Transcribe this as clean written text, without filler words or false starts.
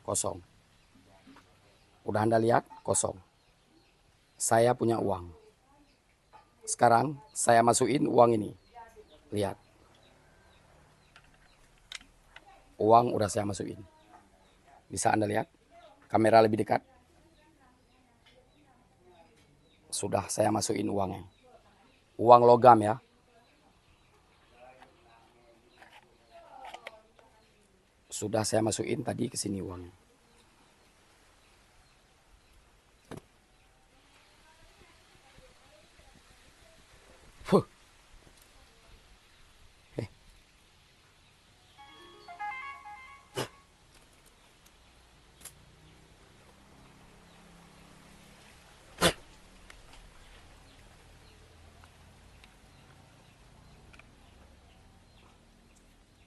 kosong. Udah Anda lihat, kosong. Saya punya uang. Sekarang saya masukin uang ini. Lihat. Uang udah saya masukin. Bisa Anda lihat? Kamera lebih dekat. Sudah saya masukin uangnya. Uang logam ya. Sudah saya masukin tadi ke sini uangnya.